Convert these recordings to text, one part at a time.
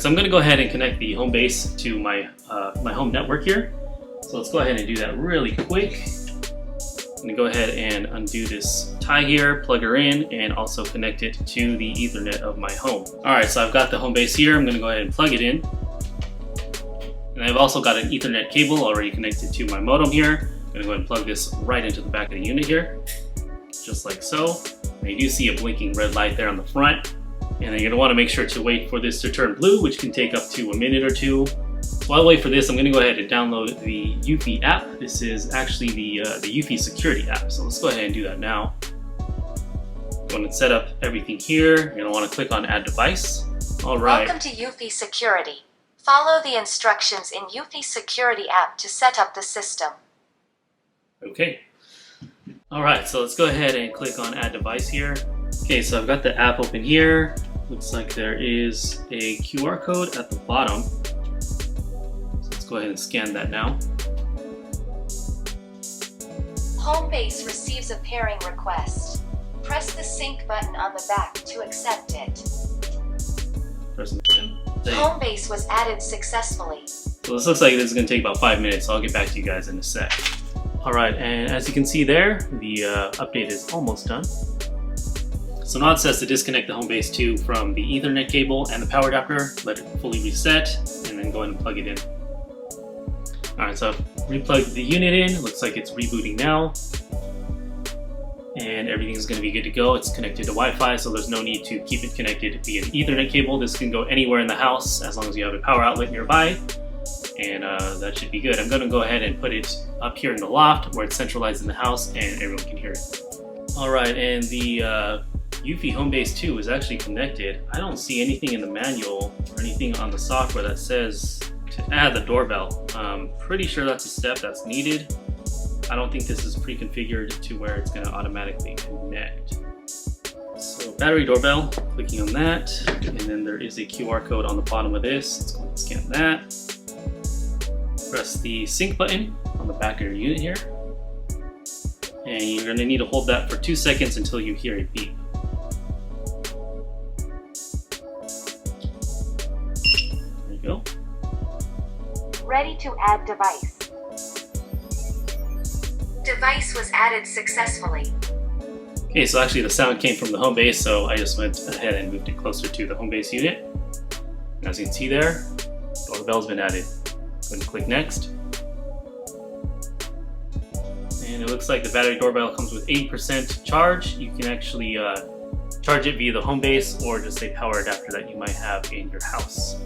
Alright, so I'm going to go ahead and connect the Homebase to my home network here. So let's go ahead and do that really quick. I'm going to go ahead and undo this tie here, plug her in, and also connect it to the Ethernet of my home. Alright, so I've got the Homebase here. I'm going to go ahead and plug it in. And I've also got an Ethernet cable already connected to my modem here. I'm going to go ahead and plug this right into the back of the unit here, just like so. And you do see a blinking red light there on the front. And then you're going to want to make sure to wait for this to turn blue, which can take up to a minute or two. So while I wait for this, I'm going to go ahead and download the Eufy app. This is actually the Eufy Security App. So let's go ahead and do that now. Go ahead and set up everything here. You're going to want to click on Add Device. All right. Welcome to Eufy Security. Follow the instructions in Eufy Security App to set up the system. Okay. All right, so let's go ahead and click on Add Device here. Okay, so I've got the app open here. Looks like there is a QR code at the bottom. So let's go ahead and scan that now. Homebase receives a pairing request. Press the sync button on the back to accept it. Press the button. Homebase was added successfully. So this looks like this is going to take about 5 minutes, so I'll get back to you guys in a sec. Alright, and as you can see there, the update is almost done. So now it says to disconnect the Homebase 2 from the Ethernet cable and the power adapter, let it fully reset, and then go ahead and plug it in. Alright, so I've replugged the unit in. It looks like it's rebooting now. And everything's going to be good to go. It's connected to Wi-Fi, so there's no need to keep it connected via an Ethernet cable. This can go anywhere in the house as long as you have a power outlet nearby. And that should be good. I'm going to go ahead and put it up here in the loft where it's centralized in the house and everyone can hear it. Alright, and the Eufy Homebase 2 is actually connected. I don't see anything in the manual or anything on the software that says to add the doorbell. Pretty sure that's a step that's needed. I don't think this is pre-configured to where it's going to automatically connect. So battery doorbell, clicking on that, and then there is a QR code on the bottom of this. Let's go ahead and scan that. Press the sync button on the back of your unit here. And you're going to need to hold that for 2 seconds until you hear a beep. There you go. Ready to add device. Device was added successfully. Okay, so actually the sound came from the Homebase, so I just went ahead and moved it closer to the Homebase unit. And as you can see there, doorbell's been added. Go ahead and click next. And it looks like the battery doorbell comes with 80% charge. You can actually charge it via the Homebase or just a power adapter that you might have in your house.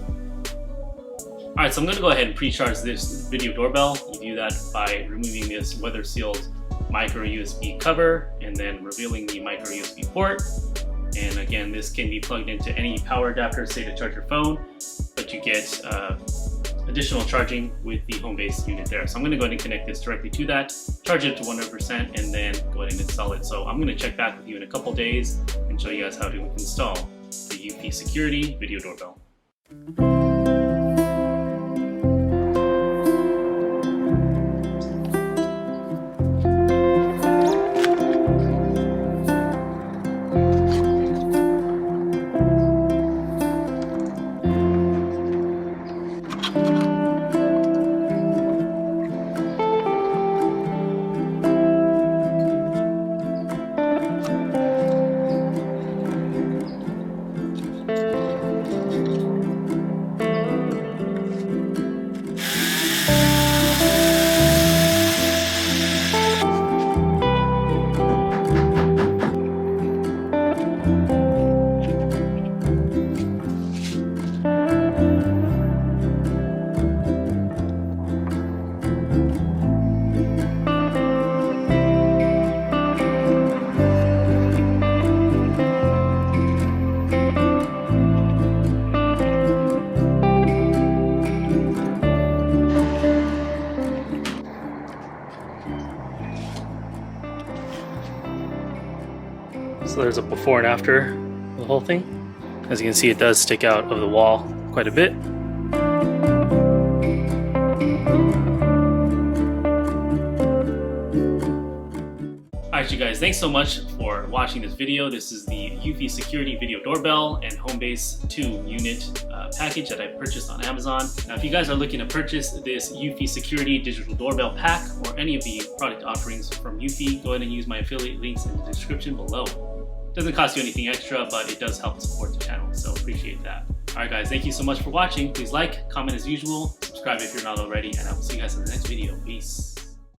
Alright, so I'm going to go ahead and pre-charge this video doorbell. You do that by removing this weather-sealed micro USB cover and then revealing the micro USB port. And again, this can be plugged into any power adapter, say to charge your phone, but you get additional charging with the Homebase unit there. So I'm going to go ahead and connect this directly to that, charge it to 100%, and then go ahead and install it. So I'm going to check back with you in a couple days and show you guys how to install the Eufy Security Video Doorbell. So there's a before and after the whole thing. As you can see, it does stick out of the wall quite a bit. Alright you guys, thanks so much for watching this video. This is the Eufy Security Video Doorbell and Homebase 2 unit package that I purchased on Amazon. Now, if you guys are looking to purchase this Eufy Security Digital Doorbell Pack or any of the product offerings from Eufy, go ahead and use my affiliate links in the description below. It doesn't cost you anything extra, but it does help support the channel, so appreciate that. Alright guys, thank you so much for watching. Please like, comment as usual, subscribe if you're not already, and I will see you guys in the next video. Peace.